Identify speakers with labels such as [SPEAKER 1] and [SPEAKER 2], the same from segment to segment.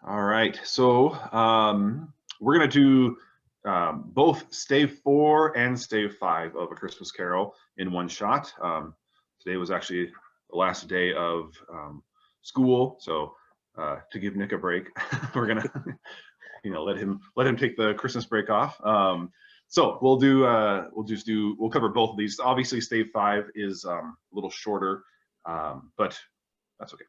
[SPEAKER 1] All right. So we're going to do both Stave 4 and Stave 5 of A Christmas Carol in one shot. Today was actually the last day of school, so to give Nick a break, we're gonna, let him take the Christmas break off. So we'll cover both of these. Obviously, Stave 5 is a little shorter, but that's okay.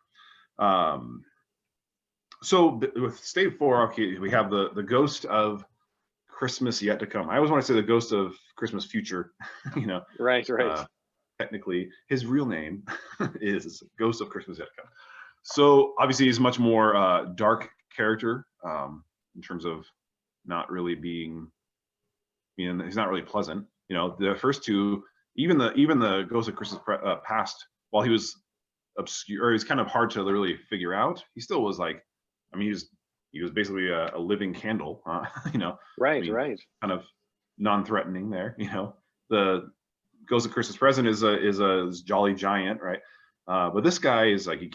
[SPEAKER 1] So with Stave 4, okay, we have the ghost of Christmas yet to come. I always want to say the ghost of Christmas future.
[SPEAKER 2] Right.
[SPEAKER 1] Technically, his real name is Ghost of Christmas yet to come. So obviously, he's a much more dark character in terms of not really being. He's not really pleasant. The first two, even the Ghost of Christmas Past, while he was obscure, or he's kind of hard to really figure out, he still was like, he was basically a living candle,
[SPEAKER 2] Right.
[SPEAKER 1] kind of non-threatening there. The Ghost of Christmas Present is a jolly giant, right? But this guy is like, you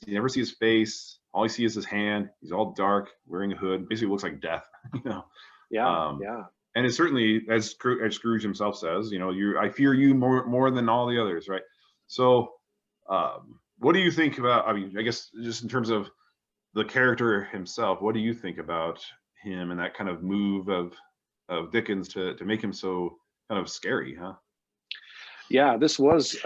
[SPEAKER 1] never see his face. All you see is his hand. He's all dark, wearing a hood. Basically, looks like death.
[SPEAKER 2] Yeah.
[SPEAKER 1] And it's certainly, as Scrooge himself says, I fear you more than all the others, right? So, what do you think about? I guess just in terms of the character himself, what do you think about him and that kind of move of Dickens to make him so kind of scary, huh?
[SPEAKER 2] Yeah, this was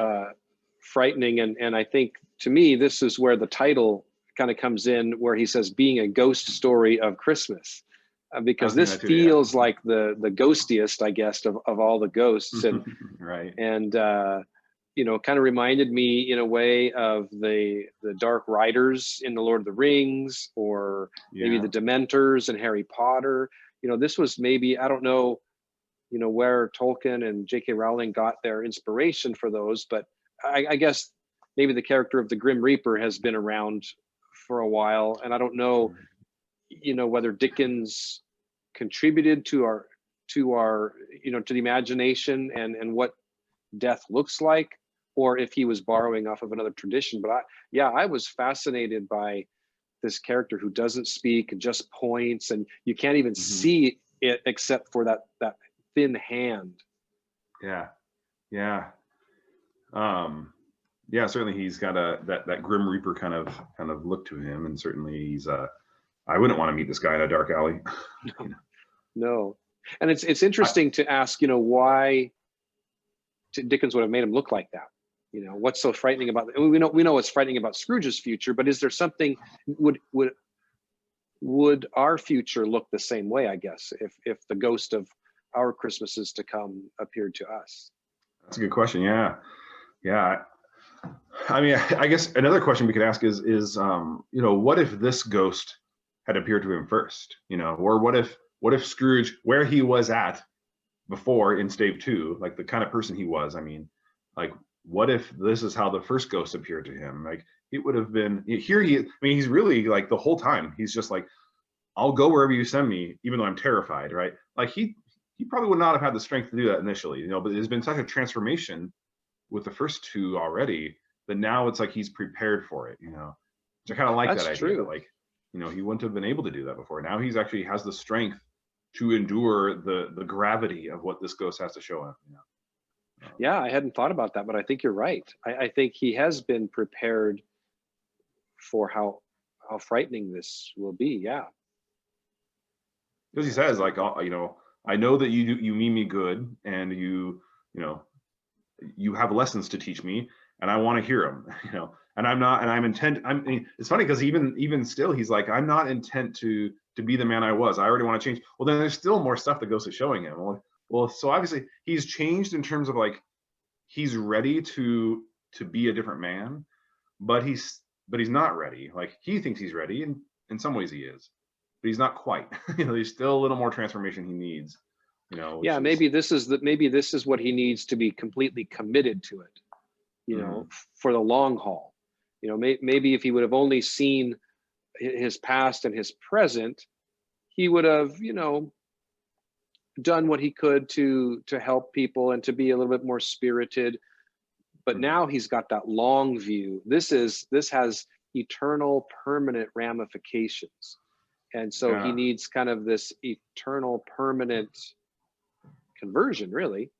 [SPEAKER 2] frightening, and I think, to me, this is where the title kind of comes in, where he says being a ghost story of Christmas, because this feels like the ghostiest, I guess, of all the ghosts. And
[SPEAKER 1] right.
[SPEAKER 2] And kind of reminded me in a way of the Dark Riders in the Lord of the Rings, or maybe the Dementors in Harry Potter. This was maybe, I don't know, where Tolkien and J.K. Rowling got their inspiration for those, but I guess maybe the character of the Grim Reaper has been around for a while, and I don't know, whether Dickens contributed to our to the imagination and what death looks like, or if he was borrowing off of another tradition. But I was fascinated by this character who doesn't speak and just points, and you can't even see it except for that thin hand.
[SPEAKER 1] Yeah. Certainly he's got that Grim Reaper kind of look to him, and certainly he's I wouldn't want to meet this guy in a dark alley.
[SPEAKER 2] No. And it's interesting to ask, why Dickens would have made him look like that. What's so frightening about it? We know what's frightening about Scrooge's future, but is there something, would our future look the same way, I guess, if the ghost of our Christmases to come appeared to us?
[SPEAKER 1] That's a good question. Yeah. I guess another question we could ask is what if this ghost had appeared to him first? Or what if Scrooge, where he was at before in Stave 2, like the kind of person he was, what if this is how the first ghost appeared to him? Like, it would have been here. He's really, like, the whole time he's just like, I'll go wherever you send me, even though I'm terrified, right? Like, he probably would not have had the strength to do that initially, but there's been such a transformation with the first two already that now it's like he's prepared for it, which I kind of like.
[SPEAKER 2] That's
[SPEAKER 1] that idea
[SPEAKER 2] true.
[SPEAKER 1] that, like, he wouldn't have been able to do that before. Now he's actually has the strength to endure the gravity of what this ghost has to show him.
[SPEAKER 2] Yeah, I hadn't thought about that, but I think you're right. I think he has been prepared for how frightening this will be. Yeah.
[SPEAKER 1] Because he says, like, I know that you mean me good, and you have lessons to teach me, and I want to hear them. And I'm intent. It's funny because even still, he's like, I'm not intent to be the man I was. I already want to change. Well, then there's still more stuff that Ghost is showing him. Well, so obviously he's changed in terms of, like, he's ready to be a different man, but he's not ready. Like, he thinks he's ready, and in some ways he is, but he's not quite. There's still a little more transformation he needs.
[SPEAKER 2] Yeah, maybe this is what he needs to be completely committed to it. For the long haul. Maybe if he would have only seen his past and his present, he would have, done what he could to help people and to be a little bit more spirited. But now he's got that long view. This has eternal, permanent ramifications. And so he
[SPEAKER 1] Yeah.
[SPEAKER 2] needs kind of this eternal, permanent conversion, really.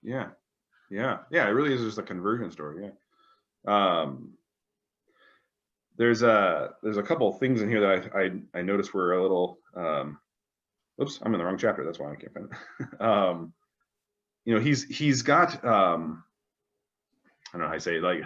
[SPEAKER 1] Yeah. Yeah. Yeah. It really is just a conversion story. Yeah. There's a couple of things in here that I noticed were a little oops, I'm in the wrong chapter. That's why I can't find it. He's got I don't know how I say it, like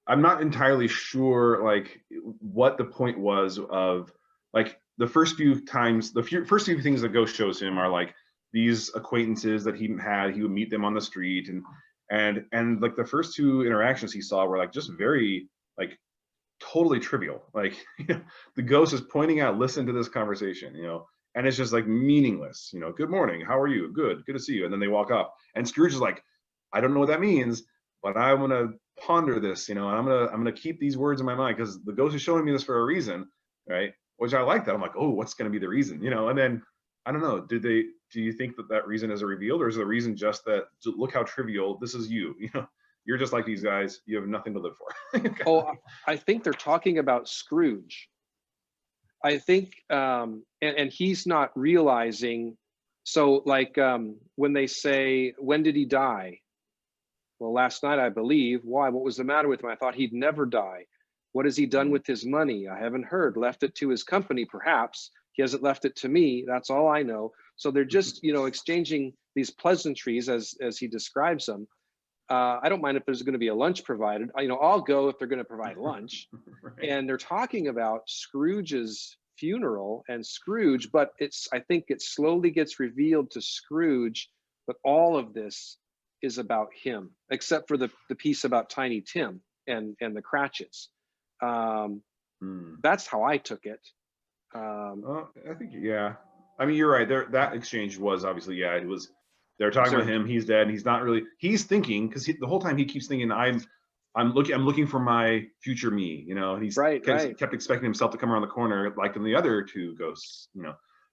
[SPEAKER 1] I'm not entirely sure like what the point was of like the first few times, first few things that Ghost shows him are like these acquaintances that he had. He would meet them on the street, and like the first two interactions he saw were like just very like totally trivial. Like the ghost is pointing out, listen to this conversation, and it's just like meaningless. Good morning, how are you? Good to see you. And then they walk off, and Scrooge is like, I don't know what that means, but I'm gonna ponder this, and I'm gonna keep these words in my mind because the ghost is showing me this for a reason, right? Which I like that. I'm like, oh, what's gonna be the reason, And then I don't know. Do you think that reason is revealed, or is the reason just that look how trivial this is? You're just like these guys. You have nothing to live for.
[SPEAKER 2] Oh, I think they're talking about Scrooge. I think, and he's not realizing. So, like when they say, "When did he die?" Well, last night, I believe. Why? What was the matter with him? I thought he'd never die. What has he done with his money? I haven't heard. Left it to his company, perhaps. He hasn't left it to me. That's all I know. So they're just, exchanging these pleasantries as he describes them. I don't mind if there's going to be a lunch provided. I'll go if they're going to provide lunch.
[SPEAKER 1] Right.
[SPEAKER 2] And they're talking about Scrooge's funeral and Scrooge, but I think it slowly gets revealed to Scrooge that all of this is about him, except for the piece about Tiny Tim and the Cratchits. That's how I took it.
[SPEAKER 1] I think, yeah. I mean, you're right. That exchange was obviously, yeah. They're talking about him. He's dead. He's not really. He's thinking because the whole time he keeps thinking, I'm looking for my future me. He's kept expecting himself to come around the corner like in the other two ghosts.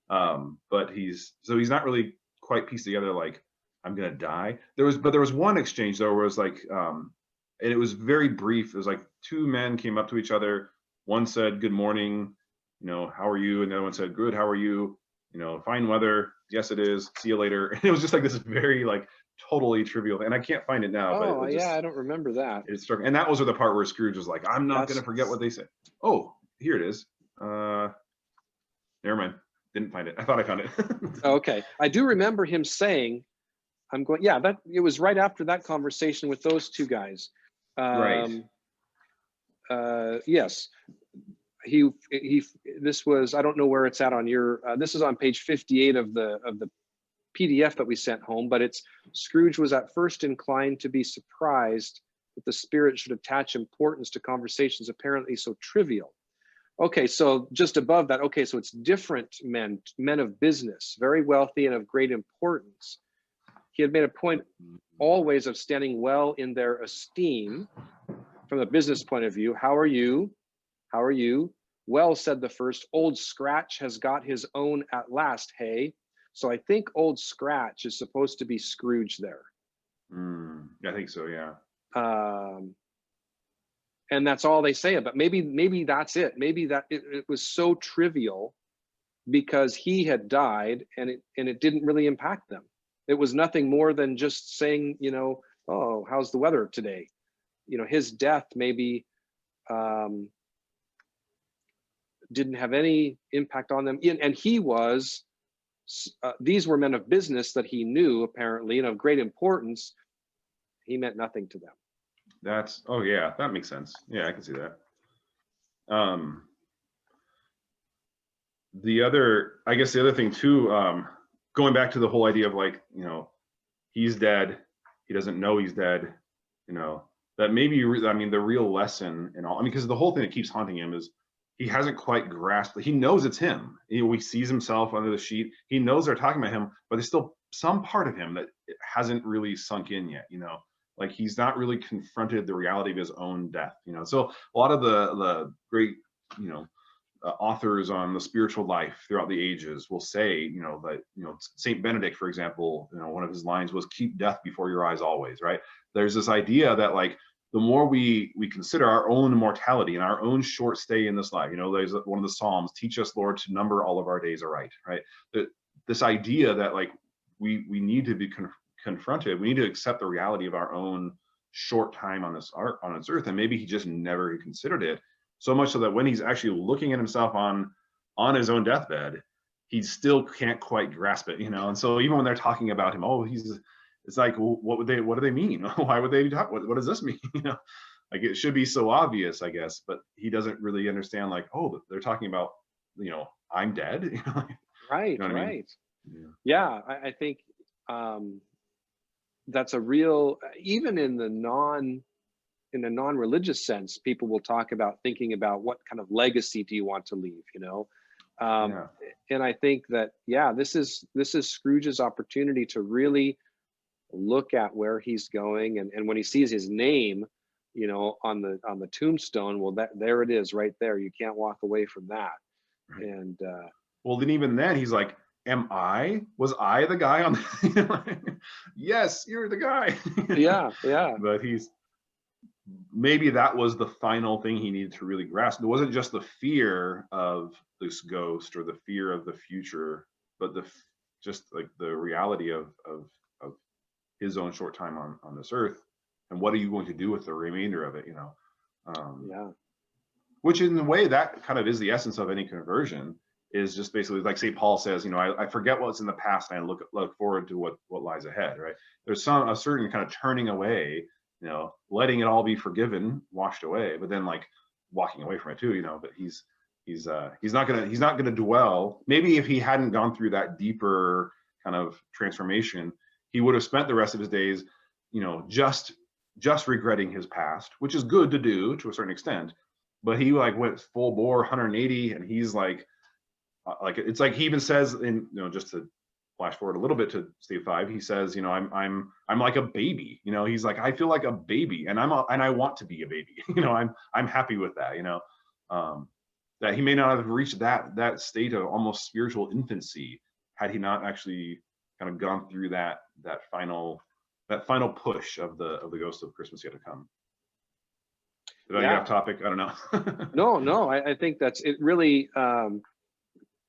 [SPEAKER 1] But he's not really quite pieced together like I'm gonna die. There was one exchange though where it was like, and it was very brief. It was like two men came up to each other. One said, "Good morning. How are you?" And the other one said, "Good. How are you? Fine weather. Yes, it is. See you later." And it was just like this very like totally trivial thing. And I can't find it now.
[SPEAKER 2] Oh, yeah, I don't remember that.
[SPEAKER 1] It struck, and that was the part where Scrooge was like, "I'm not going to forget what they said." Oh, here it is. Never mind. Didn't find it. I thought I found it.
[SPEAKER 2] Okay, I do remember him saying, "I'm going." Yeah, that it was right after that conversation with those two guys.
[SPEAKER 1] Right.
[SPEAKER 2] Yes. This was, I don't know where it's at on your, this is on page 58 of the PDF that we sent home, but it's Scrooge was at first inclined to be surprised that the spirit should attach importance to conversations apparently so trivial. Okay, so just above that, okay, so it's different men of business, very wealthy and of great importance. He had made a point always of standing well in their esteem from a business point of view. How are you? How are you? Well, said the first, old Scratch has got his own at last, hey? So I think old Scratch is supposed to be Scrooge there.
[SPEAKER 1] I think so, yeah.
[SPEAKER 2] And that's all they say about maybe that's it. Maybe that it was so trivial because he had died and it didn't really impact them. It was nothing more than just saying, oh, how's the weather today? His death maybe didn't have any impact on them. And he was, these were men of business that he knew apparently and of great importance. He meant nothing to them.
[SPEAKER 1] Oh yeah, that makes sense. Yeah, I can see that. I guess the other thing too, going back to the whole idea of like, he's dead, he doesn't know he's dead, that maybe, the real lesson and all, because the whole thing that keeps haunting him is he hasn't quite grasped. He knows it's him. He sees himself under the sheet. He knows they're talking about him, but there's still some part of him that hasn't really sunk in yet. Like he's not really confronted the reality of his own death. So a lot of the great, authors on the spiritual life throughout the ages will say, that Saint Benedict, for example, one of his lines was "Keep death before your eyes always." Right? There's this idea that like the more we consider our own mortality and our own short stay in this life. You know, there's one of the Psalms, teach us, Lord, to number all of our days aright, right? This idea that like we need to be confronted, we need to accept the reality of our own short time on this earth, and maybe he just never considered it, so much so that when he's actually looking at himself on his own deathbed, he still can't quite grasp it, you know. And so even when they're talking about him, oh, it's like, well, what do they mean? Why would they talk? What does this mean? You know, like it should be so obvious, I guess, but he doesn't really understand. Like, oh, they're talking about, you know, I'm dead. You know,
[SPEAKER 2] Right,
[SPEAKER 1] you know what I mean?
[SPEAKER 2] right. Yeah, I think that's a real, even in the non-religious sense, people will talk about thinking about what kind of legacy do you want to leave, you know.
[SPEAKER 1] Yeah.
[SPEAKER 2] And I think that, yeah, this is Scrooge's opportunity to really look at where he's going, and when he sees his name, you know, on the tombstone, well, there it is right there. You can't walk away from that.
[SPEAKER 1] Right.
[SPEAKER 2] And
[SPEAKER 1] Well, then even then he's like, was I the guy on the yes, you're the guy.
[SPEAKER 2] yeah, yeah,
[SPEAKER 1] But maybe that was the final thing he needed to really grasp. It wasn't just the fear of this ghost or the fear of the future, but just like the reality of his own short time on this earth, and what are you going to do with the remainder of it, you know.
[SPEAKER 2] yeah,
[SPEAKER 1] Which in a way that kind of is the essence of any conversion, is just basically like St. Paul says, you know, I forget what's in the past and I look forward to what lies ahead, right? There's a certain kind of turning away, you know, letting it all be forgiven, washed away, but then like walking away from it too, you know. But he's not gonna dwell. Maybe if he hadn't gone through that deeper kind of transformation, he would have spent the rest of his days, you know, just regretting his past, which is good to do to a certain extent. But he like went full bore 180, and he's like it's like he even says, in, you know, just to flash forward a little bit to Stave 5, he says, you know, I'm like a baby, you know. He's like, I feel like a baby, and I want to be a baby. You know, I'm happy with that, you know. That he may not have reached that state of almost spiritual infancy had he not actually kind of gone through that final push of the ghost of Christmas yet to come. Did I get off
[SPEAKER 2] yeah.
[SPEAKER 1] topic? I don't know.
[SPEAKER 2] No, I think it really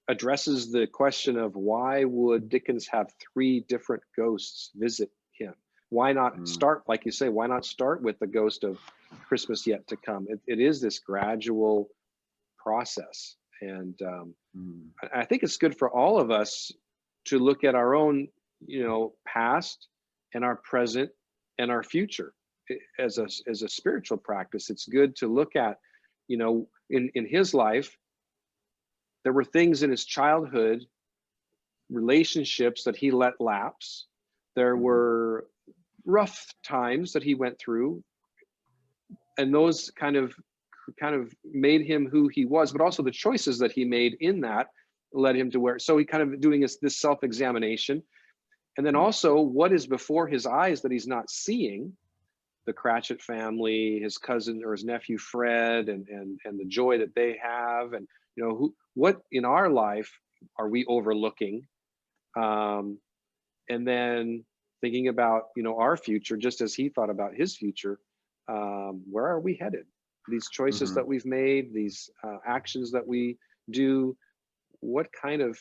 [SPEAKER 2] addresses the question of why would Dickens have 3 different ghosts visit him? Why not start, like you say, why not start with the ghost of Christmas yet to come? It is this gradual process. And I think it's good for all of us to look at our own, you know, past and our present and our future as a spiritual practice. It's good to look at, you know, in his life, there were things in his childhood, relationships that he let lapse. There were rough times that he went through, and those kind of made him who he was, but also the choices that he made in that led him to where. So he kind of doing this self-examination. And then also what is before his eyes that he's not seeing, the Cratchit family, his cousin or his nephew Fred, and the joy that they have, and you know, what in our life are we overlooking, and then thinking about, you know, our future, just as he thought about his future. Where are we headed? These choices that we've made, these actions that we do, what kind of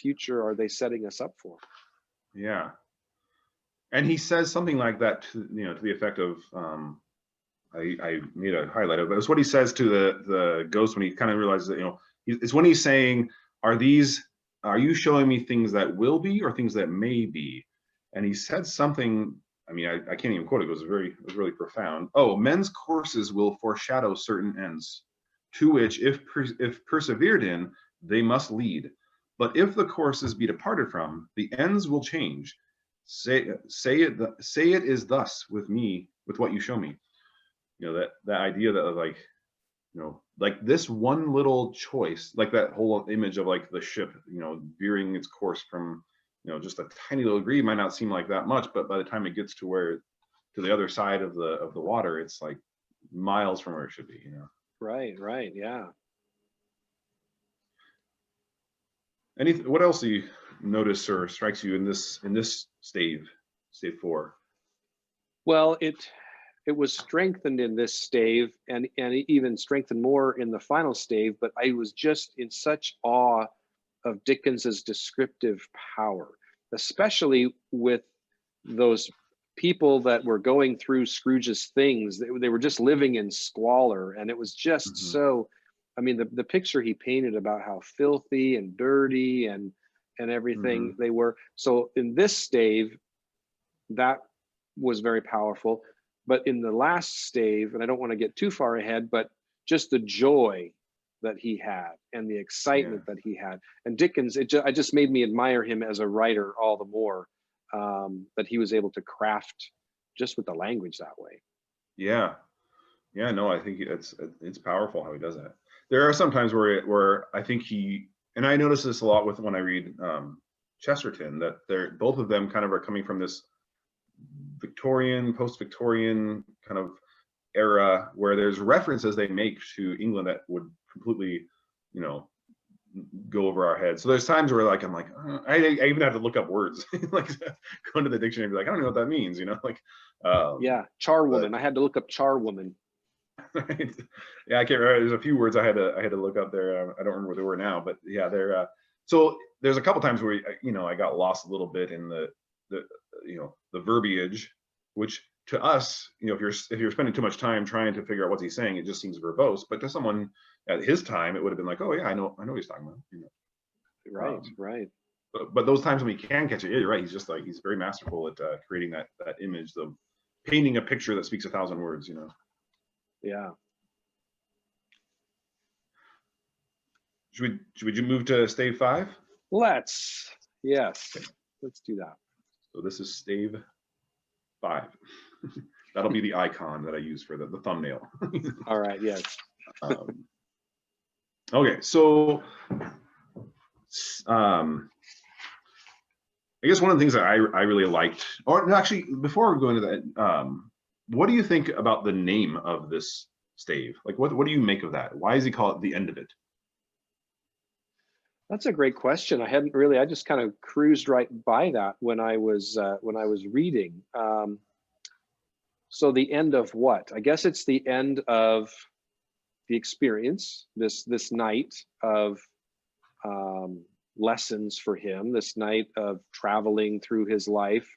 [SPEAKER 2] future are they setting us up for?
[SPEAKER 1] Yeah. And he says something like that to, you know, to the effect of, I made a highlight of it, but it's what he says to the ghost when he kind of realizes that, you know, it's when he's saying, are you showing me things that will be or things that may be? And he said something, I mean, I can't even quote it. It was really profound. Oh, men's courses will foreshadow certain ends, to which, if persevered in, they must lead. But if the courses be departed from, the ends will change. Say it is thus with me, with what you show me. You know, that idea that like, you know, like this one little choice, like that whole image of like the ship, you know, veering its course from, you know, just a tiny little degree might not seem like that much, but by the time it gets to the other side of the water, it's like miles from where it should be, you know.
[SPEAKER 2] Right, yeah.
[SPEAKER 1] What else do you notice or strikes you in this stave 4?
[SPEAKER 2] Well, it was strengthened in this stave, and even strengthened more in the final stave. But I was just in such awe of Dickens's descriptive power, especially with those people that were going through Scrooge's things. They were just living in squalor, and it was just so. I mean, the picture he painted about how filthy and dirty and everything they were. So in this stave, that was very powerful. But in the last stave, and I don't want to get too far ahead, but just the joy that he had and the excitement that he had. And Dickens, it just made me admire him as a writer all the more, that he was able to craft just with the language that way.
[SPEAKER 1] Yeah. Yeah, no, I think it's powerful how he does that. There are some times where I think and I notice this a lot with when I read Chesterton, that both of them kind of are coming from this Victorian, post-Victorian kind of era where there's references they make to England that would completely, go over our heads. So there's times where I'm like, I even have to look up words, like go into the dictionary and be like, I don't know what that means, like.
[SPEAKER 2] Yeah, charwoman. I had to look up charwoman.
[SPEAKER 1] Right. Yeah, I can't remember. There's a few words I had to look up there. I don't remember what they were now, but yeah, they're. So there's a couple times where I got lost a little bit in the verbiage, which to us, if you're spending too much time trying to figure out what he's saying, it just seems verbose. But to someone at his time, it would have been like, oh yeah, I know what he's talking about.
[SPEAKER 2] Right, right.
[SPEAKER 1] But those times when we can catch it, yeah, you're right. He's very masterful at creating that image, the painting a picture that speaks 1,000 words.
[SPEAKER 2] Yeah.
[SPEAKER 1] Should we move to stave 5?
[SPEAKER 2] Let's do that.
[SPEAKER 1] So this is stave 5. That'll be the icon that I use for the thumbnail.
[SPEAKER 2] All right. Yes.
[SPEAKER 1] Okay. So, I guess one of the things that I really liked, or actually, before we go into that, what do you think about the name of this stave? Like, what do you make of that? Why does he call it the end of it?
[SPEAKER 2] That's a great question. I just kind of cruised right by that when I was reading. So the end of what? I guess it's the end of the experience, this night of lessons for him, this night of traveling through his life.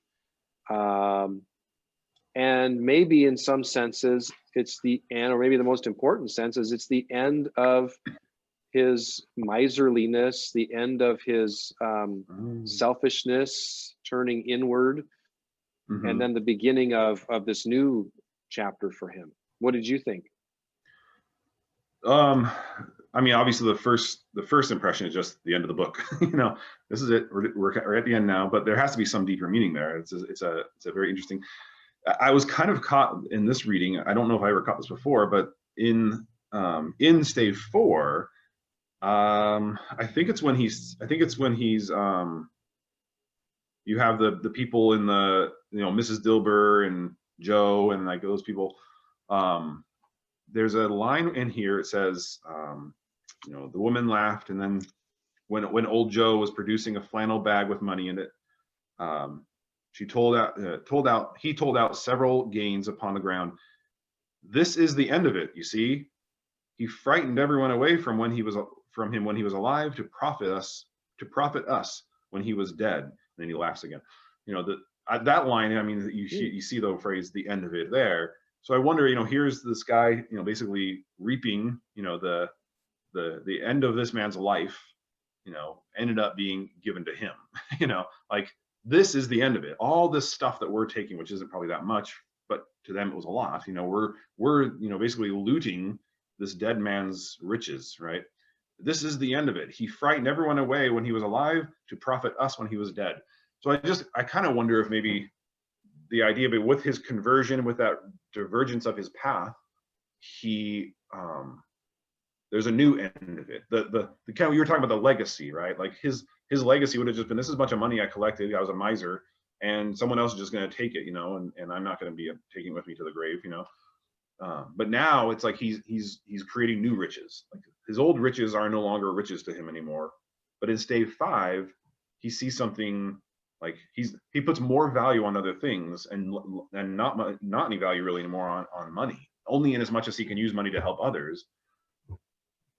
[SPEAKER 2] And maybe in some senses, it's the end, or maybe the most important sense is it's the end of his miserliness, the end of his selfishness, turning inward, and then the beginning of this new chapter for him. What did you think?
[SPEAKER 1] I mean, obviously the first impression is just the end of the book. This is it. We're at the end now, but there has to be some deeper meaning there. It's a very interesting. I was kind of caught in this reading. I don't know if I ever caught this before, but in stave 4, I think it's when he's you have the people in the Mrs. Dilber and Joe and like those people. There's a line in here. It says, the woman laughed, and then when old Joe was producing a flannel bag with money in it, he told out several gains upon the ground. This is the end of it. You see, he frightened everyone away from him when he was alive to profit us when he was dead. And then he laughs again. That line. I mean, you see the phrase "the end of it" there. So I wonder, here's this guy, basically reaping, the end of this man's life, ended up being given to him. Like this is the end of it. All this stuff that we're taking, which isn't probably that much, but to them it was a lot. We're basically looting this dead man's riches, right? This is the end of it. He frightened everyone away when he was alive to profit us when he was dead. So I kind of wonder if maybe the idea of it, with his conversion, with that divergence of his path, there's a new end of it. The kind of, you were talking about the legacy, right? Like his legacy would have just been, this is a bunch of money I collected. I was a miser, and someone else is just going to take it, and I'm not going to be taking it with me to the grave, But now it's like he's creating new riches. Like his old riches are no longer riches to him anymore. But in stave 5, he sees something Like he puts more value on other things, and not any value really anymore on money. Only in as much as he can use money to help others.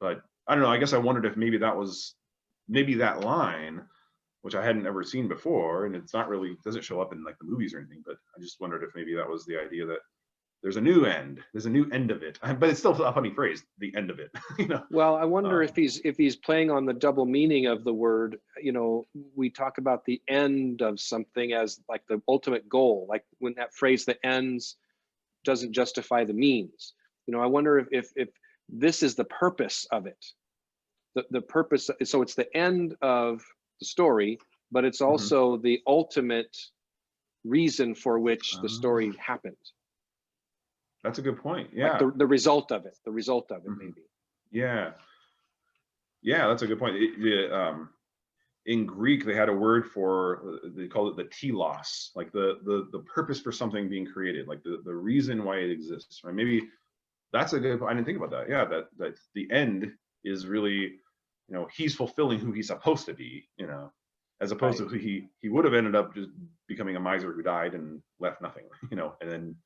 [SPEAKER 1] But I don't know. I guess I wondered if maybe that line, which I hadn't ever seen before, and it's not really, doesn't show up in like the movies or anything. But I just wondered if maybe that was the idea that there's a new end. There's a new end of it. But it's still a funny phrase, the end of it. You know.
[SPEAKER 2] Well, I wonder if he's playing on the double meaning of the word. You know, we talk about the end of something as like the ultimate goal. Like when that phrase, "the ends doesn't justify the means." You know, I wonder if this is the purpose of it. The purpose. So it's the end of the story, but it's also the ultimate reason for which the story happened.
[SPEAKER 1] That's a good point. Yeah.
[SPEAKER 2] Like the result of it. The result of it, maybe.
[SPEAKER 1] Yeah. Yeah, that's a good point. In Greek, they had a word for, they called it the telos, like the purpose for something being created, like the reason why it exists. Right? Maybe that's a good. I didn't think about that. Yeah, that the end is really, you know, he's fulfilling who he's supposed to be. You know, as opposed to who he would have ended up just becoming a miser who died and left nothing. You know, and then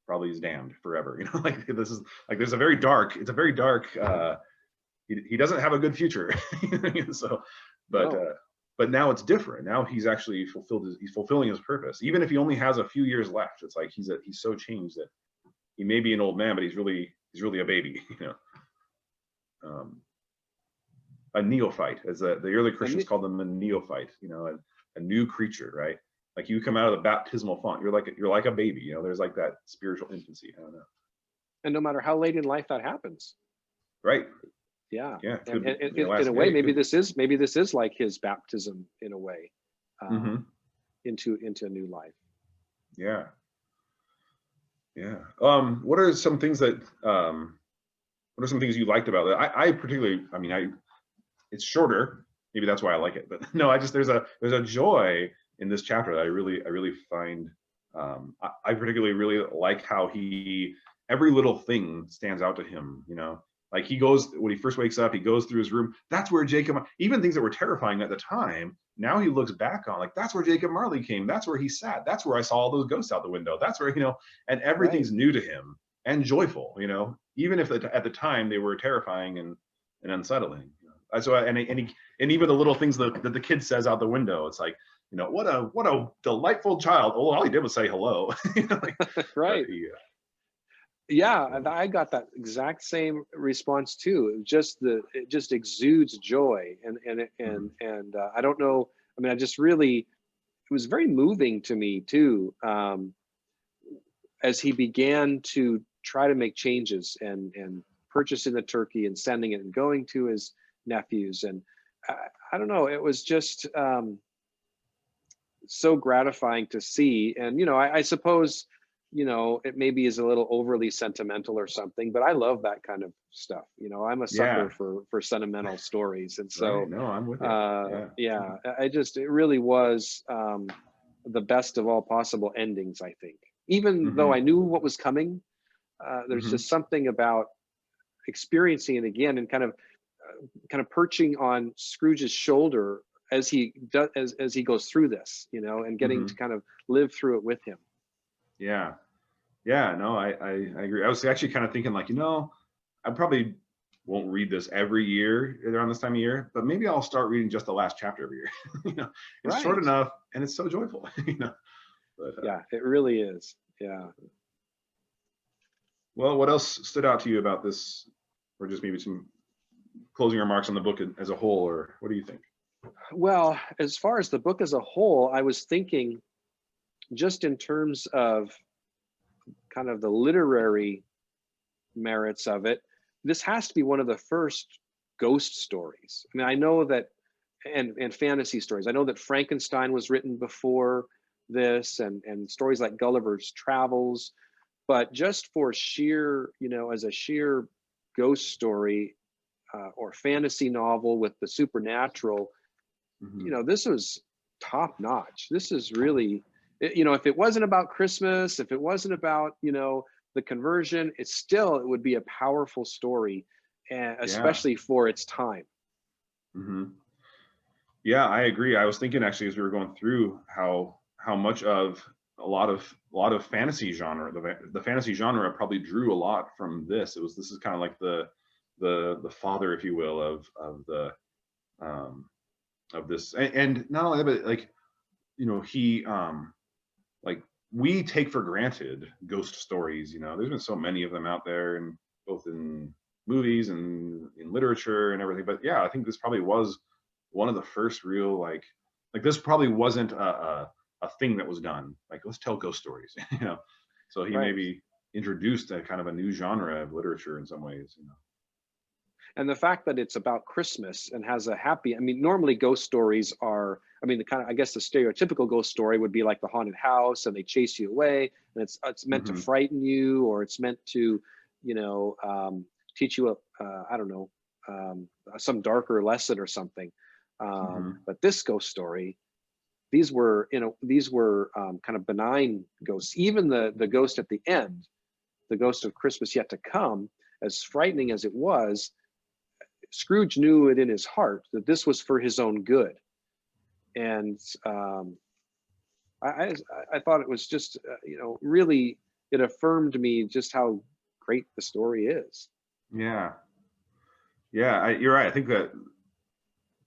[SPEAKER 1] probably is damned forever. You know, like this is like it's a very dark. He doesn't have a good future. So, but now it's different. Now he's actually he's fulfilling his purpose. Even if he only has a few years left, it's like he's so changed that he may be an old man, but he's really a baby. You know, a neophyte, as the early Christians called them, a neophyte. You know, a new creature, right? Like you come out of the baptismal font, you're like a baby. You know, there's like that spiritual infancy. I don't know.
[SPEAKER 2] And no matter how late in life that happens.
[SPEAKER 1] Right.
[SPEAKER 2] Yeah.
[SPEAKER 1] And
[SPEAKER 2] in a way, maybe this is like his baptism in a way, into a new life.
[SPEAKER 1] Yeah. Yeah. What are some things that you liked about it? I particularly, I mean, it's shorter. Maybe that's why I like it. But no, there's a joy in this chapter that I really find. I particularly really like how every little thing stands out to him. You know. Like he goes, when he first wakes up, he goes through his room. That's where Jacob, even things that were terrifying at the time, now he looks back on, like, that's where Jacob Marley came. That's where he sat. That's where I saw all those ghosts out the window. That's where, you know, and everything's new to him and joyful, you know, even if at the time they were terrifying and unsettling. You know? So, and even the little things that the kid says out the window, it's like, you know, what a delightful child. Oh, all he did was say hello. You know, like,
[SPEAKER 2] right. Yeah, I got that exact same response too. It just exudes joy, and I don't know. I mean, it was very moving to me too, as he began to try to make changes and purchasing the turkey and sending it and going to his nephews, and I don't know. It was just so gratifying to see, and you know, I suppose. You know, it maybe is a little overly sentimental or something, but I love that kind of stuff. You know, I'm a sucker for sentimental stories. And so,
[SPEAKER 1] no, I'm with you.
[SPEAKER 2] It really was the best of all possible endings, I think. Even though I knew what was coming, there's just something about experiencing it again and kind of perching on Scrooge's shoulder as he does, as he goes through this, you know, and getting to kind of live through it with him.
[SPEAKER 1] Yeah. No, I agree. I was actually kind of thinking, like, you know, I probably won't read this every year around this time of year, but maybe I'll start reading just the last chapter every year. You know, it's short enough and it's so joyful. You know, but,
[SPEAKER 2] yeah, it really is. Yeah.
[SPEAKER 1] Well, what else stood out to you about this, or just maybe some closing remarks on the book as a whole, or what do you think?
[SPEAKER 2] Well, as far as the book as a whole, I was thinking, just in terms of kind of the literary merits of it, this has to be one of the first ghost stories. I mean, I know that, and fantasy stories. I know that Frankenstein was written before this, and stories like Gulliver's Travels, but just for sheer, you know, as a sheer ghost story or fantasy novel with the supernatural, you know, this was top notch. This is really, you know, if it wasn't about Christmas, if it wasn't about, you know, the conversion, it would be a powerful story, especially for its time.
[SPEAKER 1] Yeah, I agree. I was thinking actually as we were going through how much of a lot of fantasy genre, the fantasy genre probably drew a lot from this. This is kind of like the father, if you will, of the um of this, and not only that, but like, he like, we take for granted ghost stories. There's been so many of them out there, and both in movies and in literature and everything. But yeah, I think this probably was one of the first real, like this probably wasn't a thing that was done. Like, let's tell ghost stories, So he
[SPEAKER 2] Right.
[SPEAKER 1] maybe introduced a kind of a new genre of literature in some ways.
[SPEAKER 2] And the fact that it's about Christmas and has a happy, I mean, normally ghost stories are, I mean, the kind of, I guess the stereotypical ghost story would be like the haunted house and they chase you away, and it's meant to
[SPEAKER 1] Hmm.
[SPEAKER 2] frighten you, or it's meant to, teach you I don't know, some darker lesson or something.
[SPEAKER 1] Hmm.
[SPEAKER 2] But this ghost story, these were kind of benign ghosts. Even the ghost at the end, the ghost of Christmas yet to come, as frightening as it was, Scrooge knew it in his heart that this was for his own good. And I, I, I thought it was just, really, it affirmed me just how great the story is.
[SPEAKER 1] Yeah, yeah, you're right. I think that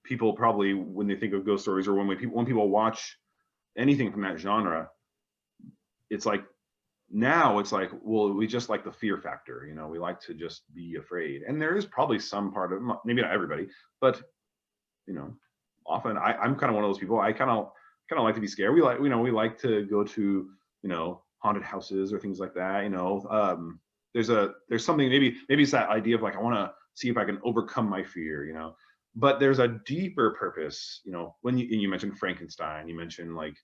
[SPEAKER 1] people probably, when they think of ghost stories, or when people watch anything from that genre, it's like, now it's like, well, we just like the fear factor. We like to just be afraid, and there is probably some part of, maybe not everybody, but you know often I'm kind of one of those people. I kind of like to be scared. We like to go to haunted houses or things like that. There's something, maybe it's that idea of like, I want to see if I can overcome my fear. But there's a deeper purpose. When you mentioned Frankenstein, you mentioned like,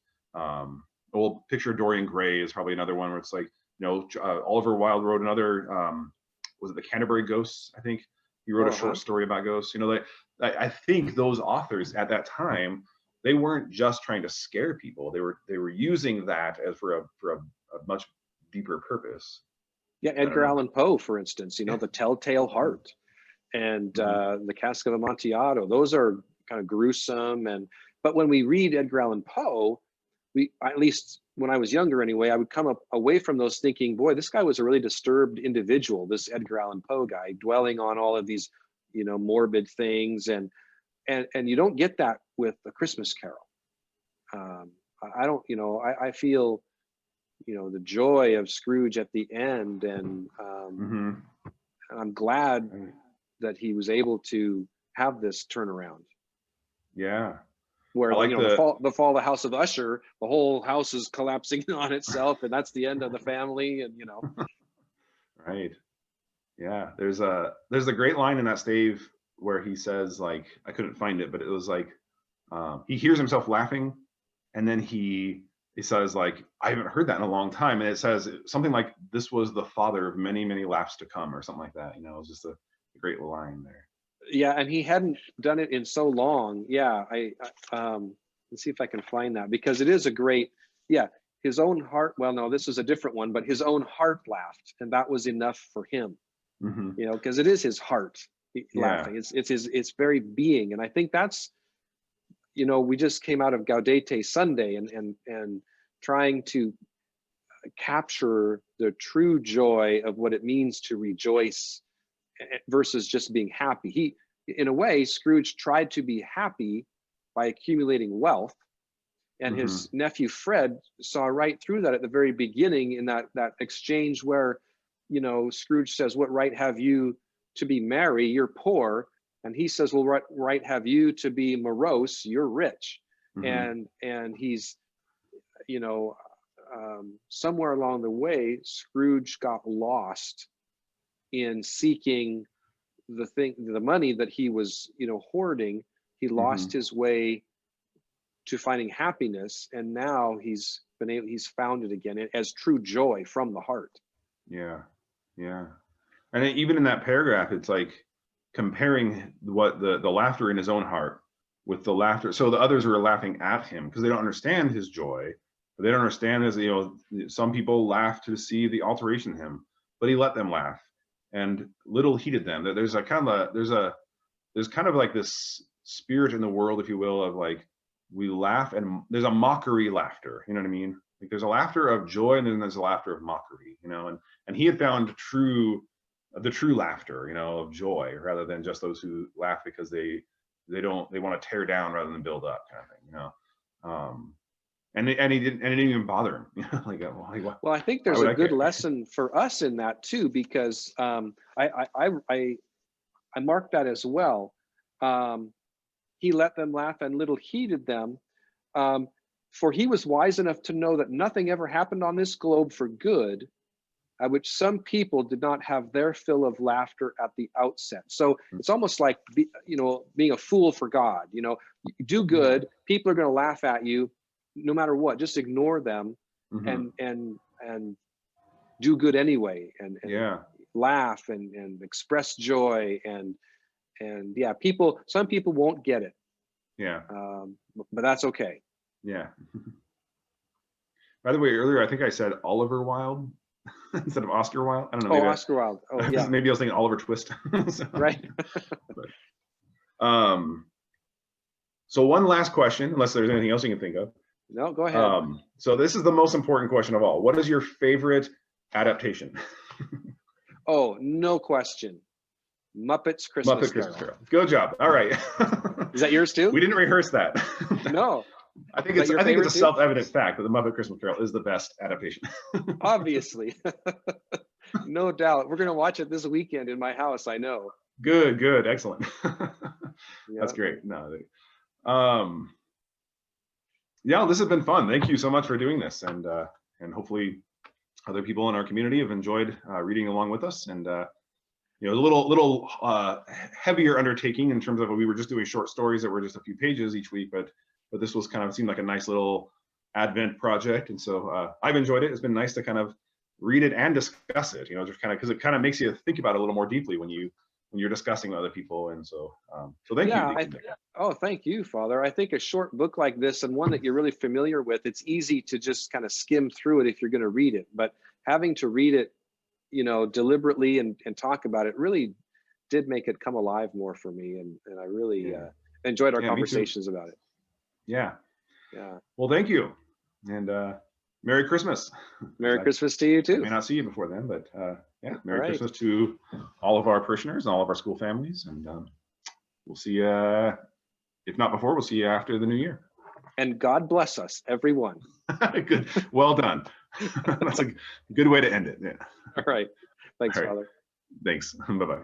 [SPEAKER 1] well, picture Dorian Gray is probably another one where it's like, Oliver Wilde wrote another, was it the Canterbury Ghosts, I think. He wrote a
[SPEAKER 2] Uh-huh.
[SPEAKER 1] short story about ghosts. Like, I think those authors at that time, they weren't just trying to scare people. They were using that as for a much deeper purpose.
[SPEAKER 2] Yeah,
[SPEAKER 1] I don't
[SPEAKER 2] Edgar
[SPEAKER 1] know.
[SPEAKER 2] Allan Poe, for instance,
[SPEAKER 1] Yeah.
[SPEAKER 2] the Telltale Heart and
[SPEAKER 1] Hmm.
[SPEAKER 2] the Cask of Amontillado. Those are kind of gruesome, but when we read Edgar Allan Poe, we, at least when I was younger anyway, I would come up away from those thinking, boy, this guy was a really disturbed individual, this Edgar Allan Poe guy, dwelling on all of these, morbid things, and you don't get that with A Christmas Carol. I don't, I feel, the joy of Scrooge at the end,
[SPEAKER 1] Hmm.
[SPEAKER 2] and I'm glad that he was able to have this turnaround
[SPEAKER 1] Yeah,
[SPEAKER 2] where
[SPEAKER 1] I
[SPEAKER 2] the
[SPEAKER 1] like
[SPEAKER 2] you know
[SPEAKER 1] the
[SPEAKER 2] the fall of the House of Usher, the whole house is collapsing on itself, and that's the end of the family, and
[SPEAKER 1] right. Yeah, there's a great line in that stave where he says, like, I couldn't find it, but it was like, he hears himself laughing, and then he says, like, I haven't heard that in a long time, and it says something like, this was the father of many many laughs to come, or something like that. It's just a great line there.
[SPEAKER 2] yeah, and he hadn't done it in so long. Yeah, let's see if I can find that, because it is a great, yeah, his own heart. Well, no, this is a different one, but his own heart laughed, and that was enough for him.
[SPEAKER 1] Hmm.
[SPEAKER 2] Because it is his heart
[SPEAKER 1] Yeah.
[SPEAKER 2] laughing. It's his very being, and I think that's, we just came out of Gaudete Sunday, and trying to capture the true joy of what it means to rejoice versus just being happy. In a way, Scrooge tried to be happy by accumulating wealth, and his
[SPEAKER 1] Hmm.
[SPEAKER 2] nephew Fred saw right through that at the very beginning in that exchange where, Scrooge says, "What right have you to be merry? You're poor." And he says, "Well, what right have you to be morose? You're rich."
[SPEAKER 1] Hmm.
[SPEAKER 2] And he's, you know, somewhere along the way, Scrooge got lost in seeking the money that he was, hoarding. He lost
[SPEAKER 1] Hmm.
[SPEAKER 2] his way to finding happiness, and now he's found it again as true joy from the heart.
[SPEAKER 1] Yeah. Yeah. And even in that paragraph, it's like comparing what the laughter in his own heart with the laughter. So the others were laughing at him because they don't understand his joy. But they don't understand his, some people laugh to see the alteration in him, but he let them laugh, and little heeded them. That there's kind of like this spirit in the world, if you will, of like, we laugh and there's a mockery laughter, you know what I mean? Like there's a laughter of joy and then there's a laughter of mockery, you know, and he had found the true laughter, you know, of joy, rather than just those who laugh because they want to tear down rather than build up, kind of thing, you know. And it didn't even bother him, you know, like,
[SPEAKER 2] well, I think there's a good lesson for us in that too, because I marked that as well. He let them laugh and little heeded them, for he was wise enough to know that nothing ever happened on this globe for good, at which some people did not have their fill of laughter at the outset. So it's almost like, being a fool for God. You know, you do good, people are going to laugh at you no matter what. Just ignore them, and do good anyway, and laugh and express joy, and yeah, some people won't get it.
[SPEAKER 1] Yeah.
[SPEAKER 2] But that's okay.
[SPEAKER 1] Yeah. By the way, earlier I think I said Oliver Wilde instead of Oscar Wilde. I don't know.
[SPEAKER 2] Oh, Oscar Wilde. Oh, yeah.
[SPEAKER 1] Maybe I was thinking Oliver Twist.
[SPEAKER 2] Right.
[SPEAKER 1] So one last question, unless there's anything else you can think of.
[SPEAKER 2] No, go ahead.
[SPEAKER 1] So this is the most important question of all. What is your favorite adaptation?
[SPEAKER 2] Oh, no question. Muppets Christmas Carol.
[SPEAKER 1] Good job. All right.
[SPEAKER 2] Is that yours too?
[SPEAKER 1] We didn't rehearse that.
[SPEAKER 2] No.
[SPEAKER 1] I think it's a self-evident fact that the Muppet Christmas Carol is the best adaptation.
[SPEAKER 2] Obviously. No doubt. We're going to watch it this weekend in my house, I know.
[SPEAKER 1] Good. Excellent.
[SPEAKER 2] Yeah.
[SPEAKER 1] That's great. No. Yeah, this has been fun. Thank you so much for doing this, and hopefully other people in our community have enjoyed reading along with us. And a little heavier undertaking in terms of, we were just doing short stories that were just a few pages each week, but this was seemed like a nice little Advent project, and so I've enjoyed it. It's been nice to kind of read it and discuss it, just because it kind of makes you think about it a little more deeply when you're discussing with other people. And so thank you.
[SPEAKER 2] Oh, thank you, Father. I think a short book like this, and one that you're really familiar with, it's easy to just kind of skim through it if you're going to read it, but having to read it deliberately and talk about it really did make it come alive more for me, and I really enjoyed our conversations about it.
[SPEAKER 1] Yeah. Well, thank you, and Merry Christmas.
[SPEAKER 2] Merry Christmas to you too.
[SPEAKER 1] I may not see you before then, but Merry Christmas to all of our parishioners and all of our school families, and we'll see you, if not before, we'll see you after the new year.
[SPEAKER 2] And God bless us, everyone.
[SPEAKER 1] Good. Well done. That's a good way to end it. Yeah.
[SPEAKER 2] All right. Thanks, Father.
[SPEAKER 1] Thanks. Bye-bye.